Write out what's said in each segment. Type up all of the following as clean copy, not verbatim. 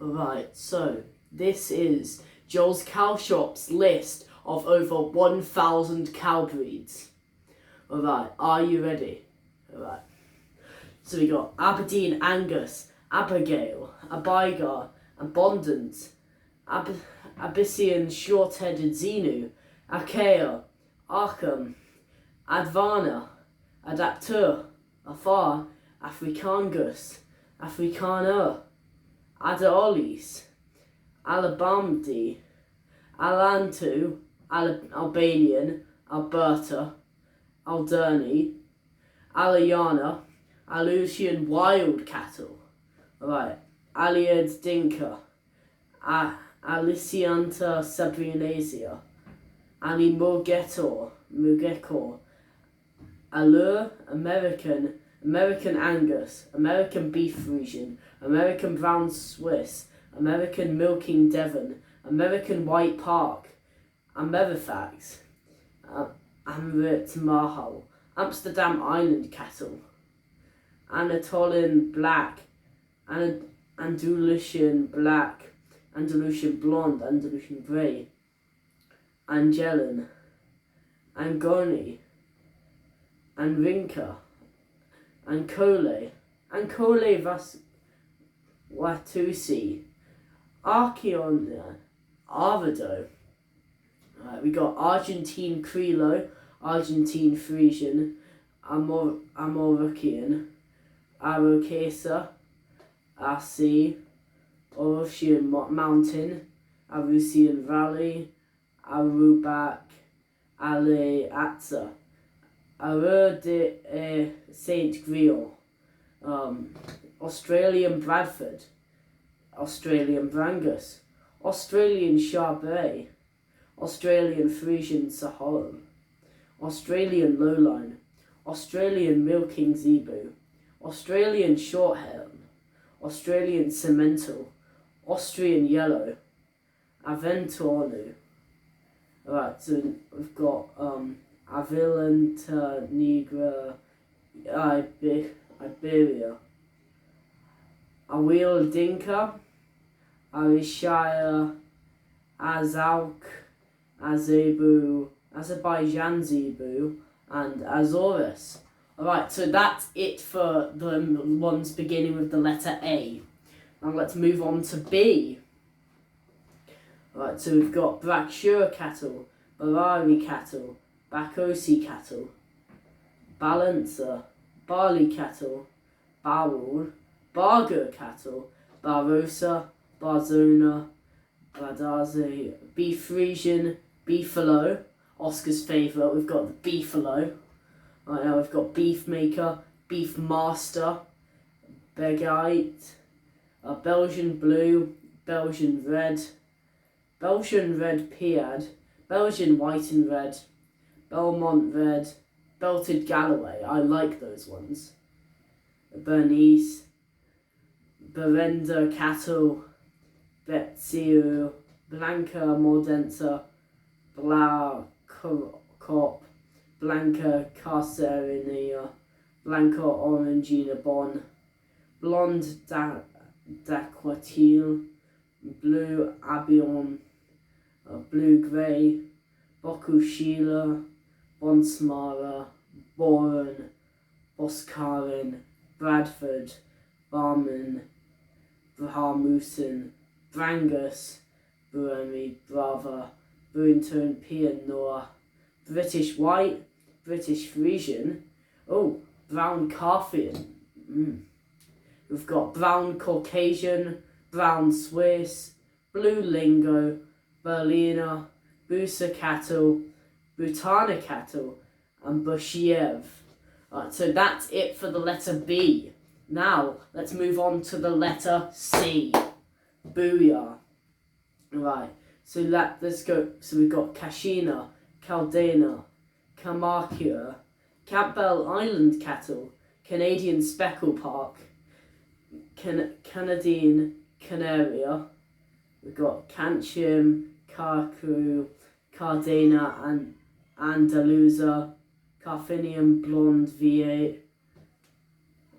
Alright, so this is Joel's Cow Shop's list of over 1,000 cow breeds. Alright, are you ready? Alright. So we got Aberdeen Angus, Abigail, Abigar, Abundant, Abyssinian Short-Headed Xenu, Achaea, Arkham, Advana, Adaptur, Afar, Africangus, Afrikaner, Adaolis, Alabamdi, Alantu, Albanian, Alberta, Alderney, Alayana, Aleutian wild cattle. Alright, Aliad Dinka, Alicianta Sabrinasia, Ali Mugekor, Allure, American Angus, American Beef Frisian, American Brown Swiss, American Milking Devon, American White Park, Amerifax, Amrit Mahal, Amsterdam Island Cattle, Anatolian Black, Andalusian Black, Andalusian Blonde, Andalusian Grey, Angelan, Angoni, Anrinka, Ancole Watusi, Archeon, Arvado. We got Argentine Creole, Argentine Frisian, Amorican, Arokesa, Asi, Orusian Mountain, Arusian Valley, Arubak, Ale Atza, Arur de Saint Griot, Australian Bradford, Australian Brangus, Australian Charbet, Australian Frisian Saharan, Australian Lowline, Australian Milking Zebu, Australian Shorthorn, Australian Cemental, Austrian Yellow, Aventornu. Alright, so we've got Avilanta Negra, Iberia, Awil Dinka, Arishaya, Azalk, Azebu, Azerbaijan Zebu, and Azores. Alright, so that's it for the ones beginning with the letter A. Now let's move on to B. Alright, so we've got Brakshur cattle, Barari cattle, Bakosi cattle, Balancer, Barley cattle, Barul, Barger cattle, Barossa, Barzona, Badaze, Beef Frisian, Beefalo, Oscar's favourite, we've got the Beefalo. Right now we've got Beef Maker, Beef Master, Begite, Belgian Blue, Belgian Red Piad, Belgian White and Red, Belmont Red, Belted Galloway, I like those ones, Bernice, Berenda Cattle, Betsiu, Blanca Mordensa, Blau Cop, Blanca Carcerinia, Blanca Orangina Bon, Blonde Daquatil, Blue Abion, Blue Grey, Bokushila, Bonsmara, Boren, Boskarin, Bradford, Barman, Brahamusen, Brangus, Burami, Brava, Brunton, Pianoa, British White, British Frisian, Brown Carthian. We've got Brown Caucasian, Brown Swiss, Blue Lingo, Berliner, Busa Cattle, Butana Cattle, and Bushiev. Alright, so that's it for the letter B. Now, let's move on to the letter C. Booyah. Right, so let's go. So we've got Kashina, Caldena, Kamakura, Campbell Island Cattle, Canadian Speckle Park, Canadian Canaria. We've got Canchim, Karku, Cardena, and Andaluza, Carfinium Blonde V8.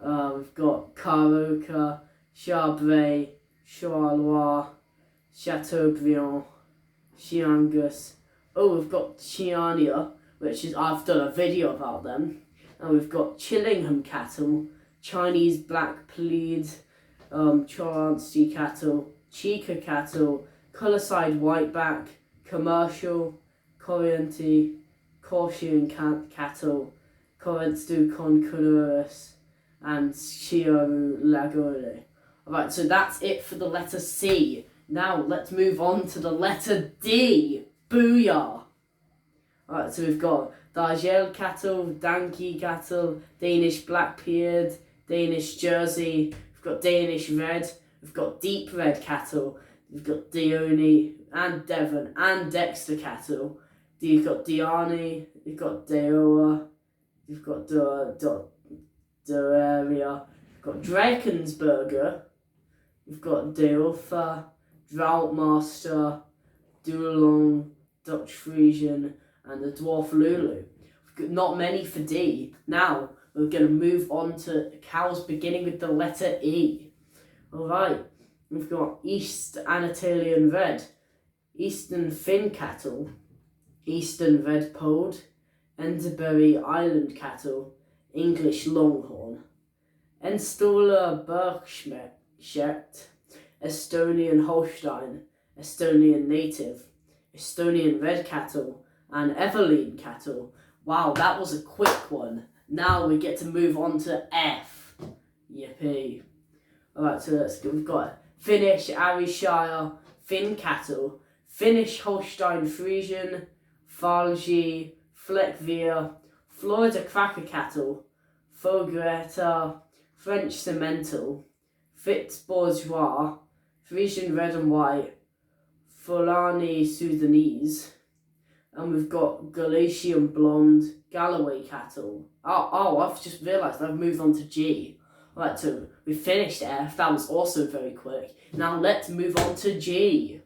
We've got Karoka, Chabray, Charleroi, Chateaubriand, Chiangus. Oh, we've got Chiania, which is, I've done a video about them. And we've got Chillingham cattle, Chinese black plead, Chorley cattle, Chica cattle, colour-side whiteback, commercial, Corriente, Caution cattle, Correntu Concolorus, and Chiaru Lagore. Alright, so that's it for the letter C. Now let's move on to the letter D. Booyah! Alright, so we've got Dargel cattle, Dankie cattle, Danish black-peared, Danish Jersey, we've got Danish red, we've got deep red cattle, we've got Dione and Devon and Dexter cattle, you've got Diani, you've got Deoa, you've got Doeria, you've got Drakensberger, you've got Deulfa, Droughtmaster, Dulong, Dutch Frisian, and the Dwarf Lulu. We've got not many for D. Now we're going to move on to cows beginning with the letter E. Alright, we've got East Anatolian Red, Eastern Finn cattle, Eastern Red Polled, Enderbury Island cattle, English Longhorn, Enstola Berkshire, Estonian Holstein, Estonian Native, Estonian Red cattle, and Evelyn cattle. Wow, that was a quick one. Now we get to move on to F. Yippee. Alright, so let's go. We've got Finnish Ayrshire Finn cattle, Finnish Holstein Friesian, Falgi, Fleckvier, Florida Cracker cattle, Fogretta, French Simmental, Fitzbourgeois, Frisian Red and White, Fulani Sudanese, and we've got Galician Blonde, Galloway cattle. Oh, I've just realised I've moved on to G. Right, so we finished F, that was also very quick. Now let's move on to G.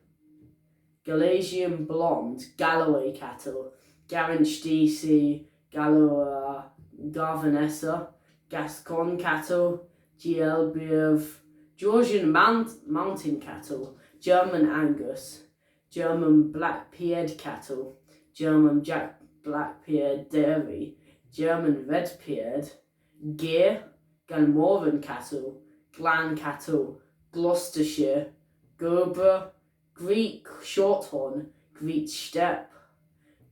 Galician Blonde, Galloway cattle, Garrinch DC, Galloa, Garvanessa, Gascon cattle, GLBF, Georgian Mountain cattle, German Angus, German Black-Piered cattle, German Jack Black-Piered Dairy, German Red-Piered, Gear, Glamorgan cattle, Glan cattle, Gloucestershire, Gerber, Greek Shorthorn, Greek Steppe,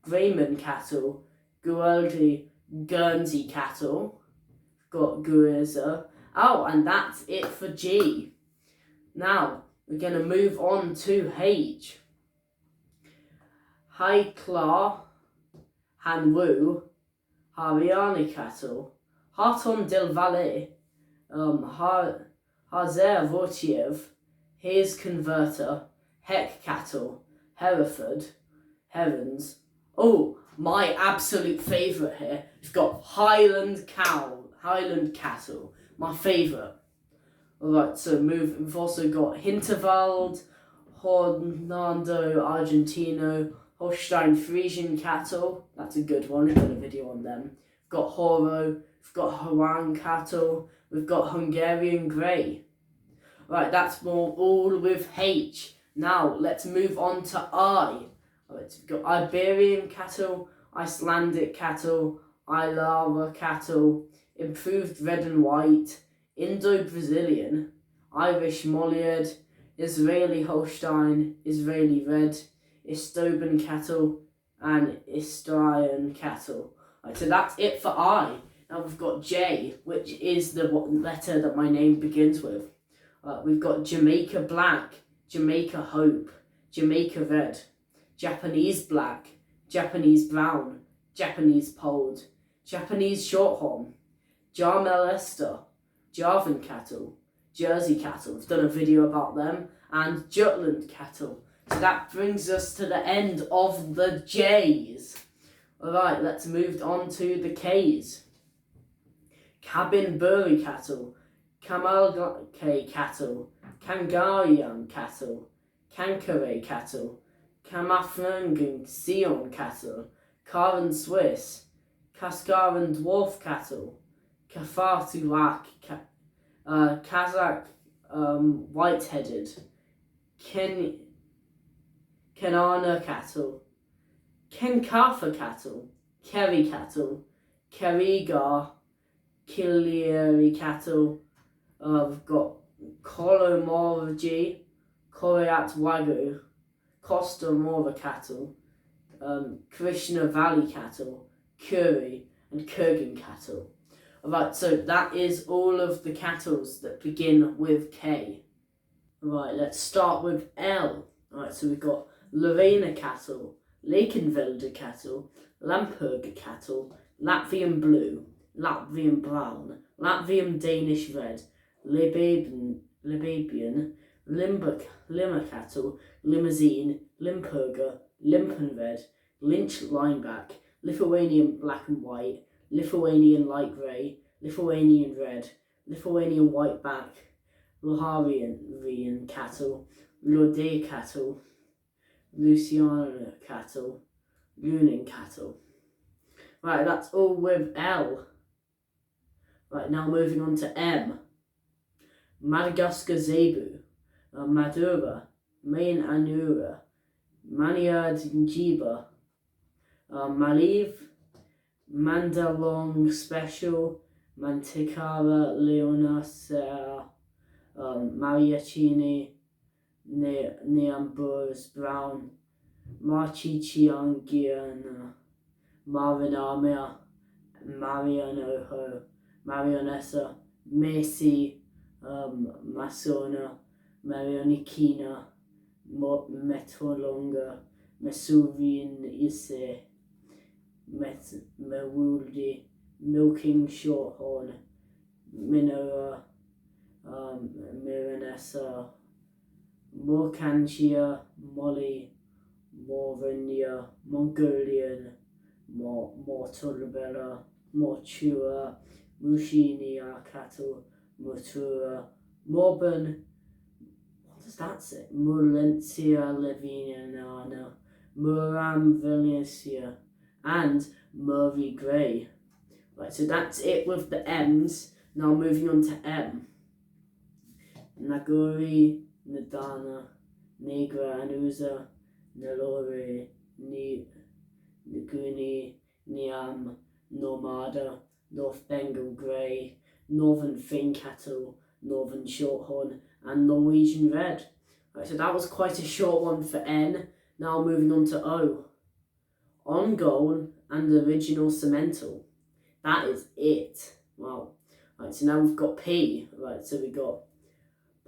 Greyman cattle, Guernsey cattle, got Guerza. Oh, and that's it for G. Now, we're going to move on to H. Highclaw, Hanwu, Hariani cattle, Harton del Valle, Hazer Votiev, Hayes Converter, Heck cattle, Hereford, Herons. Oh, my absolute favourite here. We've got Highland cattle, my favourite. Alright, so we've also got Hinterwald, Hornado Argentino, Holstein Friesian cattle. That's a good one, we've done a video on them. We've got Horo, we've got Hawang cattle, we've got Hungarian Grey. Right, that's all with H. Now, let's move on to I. Right, we've got Iberian cattle, Icelandic cattle, Ilara cattle, Improved Red and White, Indo-Brazilian, Irish Molliard, Israeli Holstein, Israeli Red, Estoban cattle, and Istrian cattle. Right, so that's it for I. Now we've got J, which is the letter that my name begins with. We've got Jamaica Black, Jamaica Hope, Jamaica Red, Japanese Black, Japanese Brown, Japanese Polled, Japanese Shorthorn, Jarmel Esther, Jarvan cattle, Jersey cattle, I've done a video about them, and Jutland cattle. So that brings us to the end of the J's. Alright, let's move on to the K's. Cabin Bury cattle, Kamalke cattle, Kangarian cattle, Kankare cattle, Kamafrangan Sion cattle, Karen Swiss, Kaskaran Dwarf cattle, Kafartuak, Kazakh white-headed. Kenana cattle, Kenkafa cattle, Kerry cattle, Kerrigar, Kilieri cattle. We've got Kolomorji, Koryat Wagyu, Costa Mora cattle, Krishna Valley cattle, Kuri, and Kurgan cattle. Alright, so that is all of the cattle that begin with K. Right, let's start with L. Alright, so we've got Lorena cattle, Lakenvelder cattle, Lamperger cattle, Latvian blue, Latvian brown, Latvian Danish red, Libabian, Limmer cattle, Limousine, Limperger, Limpenred, Lynch lineback, Lithuanian black and white, Lithuanian light grey, Lithuanian red, Lithuanian whiteback, Loharian cattle, Lode cattle, Luciana cattle, Lunin cattle. Right, that's all with L. Right, now moving on to M. Madagascar zebu, Madura, Main Anura, Maniad Njiba, Maliv, Mandalong Special, Mantikara Leonacea, Mariachini, Neamburs Brown, Marchichiangiana, Marinamia, Marianoho, Marionessa, Macy, Masona, Marionikina, Metolonga, Mesuvian Isse, Mewuldi, Milking Shorthorn, Minora, Miranessa, Morkantia, Molly, Morvania, Mongolian, Mortulbella, Mortura, Mushinia cattle, Motura, Morban, what does that say? Mulentia Leviniana, Muram Valencia, and Murray Grey. Right, so that's it with the M's. Now moving on to M. Naguri, Nadana, Negra Anusa, Nelore, Naguni, Niam, Normada, North Bengal Grey, Northern Finn cattle, Northern Shorthorn, and Norwegian Red. Right, so that was quite a short one for N. Now moving on to O. On Goal and Original Cemental. That is it. Wow. Right, so now we've got P. Right, so we got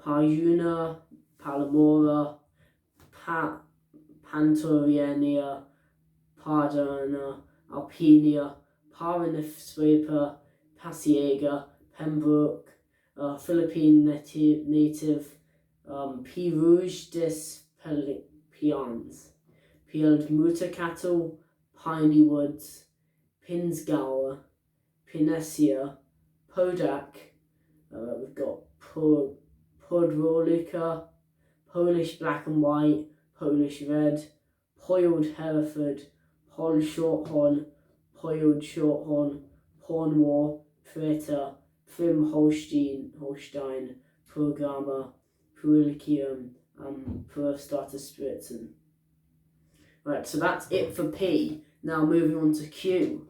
Payuna, Palamora, Pantoriania, Pardana, Alpinia, Paranifsweeper, Pasiega, Pembroke, Philippine native, P. Rouge des Pians, Peeled Muta cattle, Piney Woods, Pinsgauer, Pinesia, Podak, we've got Podrolika, Polish black and white, Polish red, Poiled Hereford, Pol Shorthorn, Poiled Shorthorn, Pornwar, Prater, Prim Holstein, Programmer, Purilicium, and Prostata Spritzen. Right, so that's it for P. Now moving on to Q.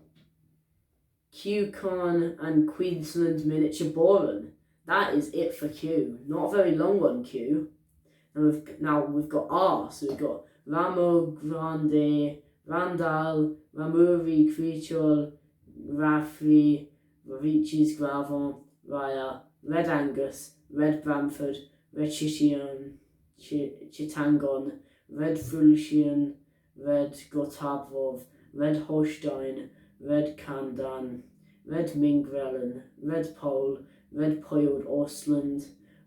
Q-Con and Queensland Miniature Boron. That is it for Q. Not a very long one, Q. And now we've got R. So we've got Ramo Grande, Randall, Ramuri, Creature, Raffrey, Ravici's Gravon, Raya, Red Angus, Red Bramford, Red Chitangon, Red Fulcian, Red Gotabvov, Red Holstein, Red Kandan, Red Mingrelen, Red Pole, Red Poiled Ostland,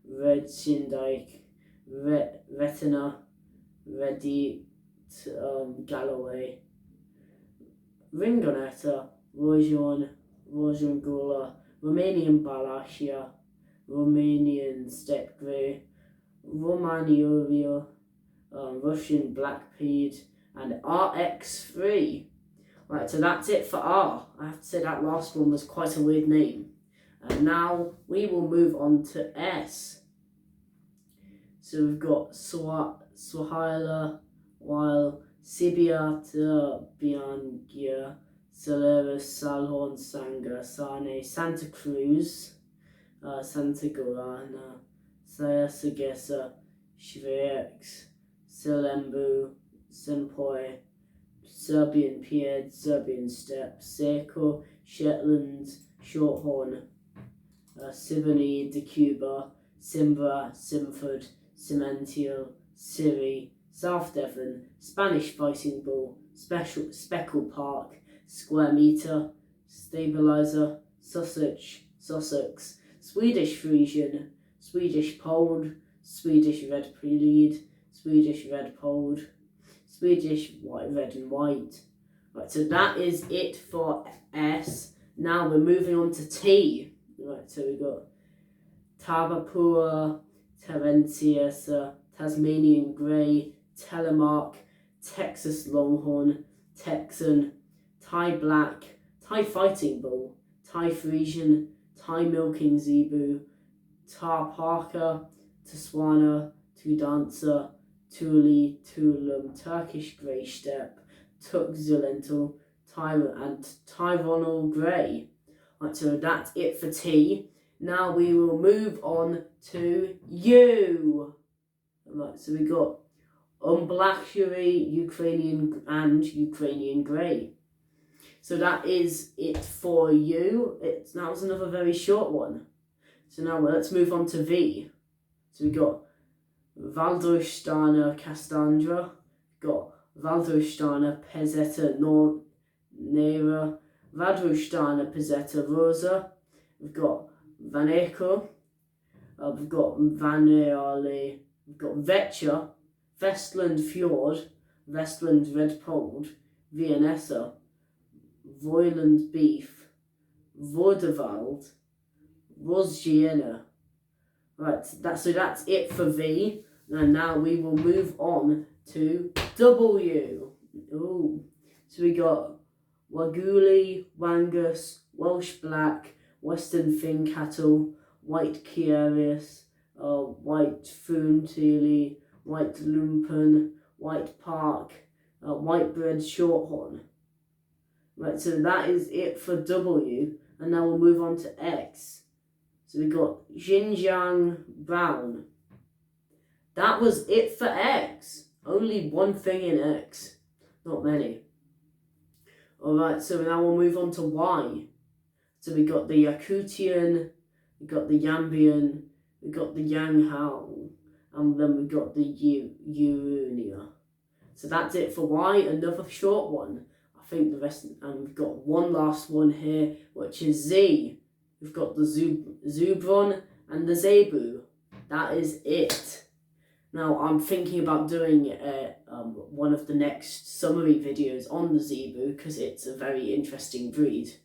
Red Sindike, Retina, Reddit Galloway, Ringonetta, Rojan Gula, Romanian Balashia, Romanian Steppe Grey, Romanioria, Russian Blackpeed, and RX3. Right, so that's it for R. I have to say that last one was quite a weird name. And now we will move on to S. So we've got Swahila, while Sibiata, Biangia, Saleros, Salhorn, Sanga, Sane, Santa Cruz, Santa Gorana, Sayasagesa, Shvex, Selembu, Sempoi, Serbian Pied, Serbian Steppe, Seco, Shetland, Shorthorn, Siboney, de Cuba, Simbra, Simford, Cemential, Siri, South Devon, Spanish Fighting Bull, Speckle Park, Square Meter, Stabilizer, Sussex, Swedish Frisian, Swedish Pold, Swedish Red Prelude, Swedish Red Pold, Swedish White, Red and White. Right, so that is it for S. Now we're moving on to T. Right, so we've got Tabapua, Terentius, Tasmanian Grey, Telemark, Texas Longhorn, Texan, Thai Black, Thai Fighting Bull, Thai Frisian, Thai Milking Zebu, Tar Parker, Tswana, Tudancer, Thule, Tulum, Turkish Grey Steppe, Tuk Zilental, and Tyronnal Grey. Right, so that's it for T. Now we will move on to U. Right, so we got Umblachuri, Ukrainian and Ukrainian Grey. So that is it for U. That was another very short one. So now let's move on to V. So we got Waldorfsteiner Castandra, got Waldorfsteiner Pezzetta Nera, Waldorfsteiner Pezzetta Rosa, we've got Vaneco, we've got Vaneale, we've got Vetcher, Vestland Fjord, Vestland Red Pold, Viennessa, Voiland Beef, Vodewald, Rosgiena. Right, so that's it for V. And now we will move on to W. Ooh. So we got Waguli, Wangus, Welsh Black, Western Fin Cattle, White Kierius, White Foonteely, White Lumpen, White Park, White Bread Shorthorn. Right, so that is it for W. And now we'll move on to X. So we got Xinjiang Brown. That was it for X. Only one thing in X. Not many. Alright, so now we'll move on to Y. So we got the Yakutian, we got the Yambian, we got the Yanghao, and then we got the Urunia. So that's it for Y. Another short one. I think the rest, and we've got one last one here, which is Z. We've got the Zubron and the Zebu. That is it. Now I'm thinking about doing one of the next summary videos on the Zebu because it's a very interesting breed.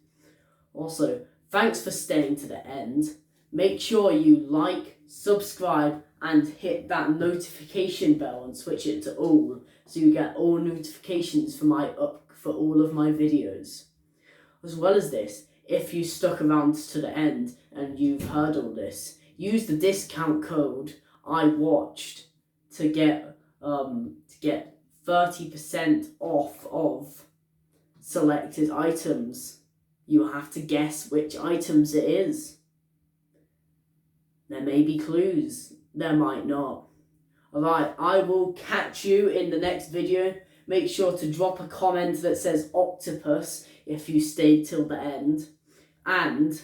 Also, thanks for staying to the end. Make sure you like, subscribe, and hit that notification bell and switch it to all so you get all notifications for all of my videos. As well as this, if you stuck around to the end and you've heard all this, use the discount code IWatched to get 30% off of selected items. You have to guess which items it is. There may be clues, there might not. Alright, I will catch you in the next video. Make sure to drop a comment that says octopus if you stayed till the end. And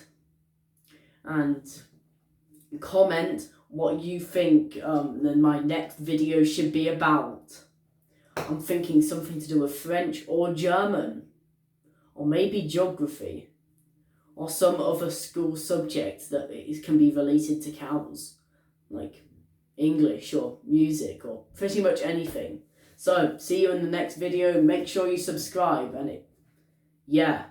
comment what you think my next video should be about. I'm thinking something to do with French or German, or maybe geography, or some other school subject that can be related to cows, like English or music or pretty much anything. So, see you in the next video. Make sure you subscribe and yeah.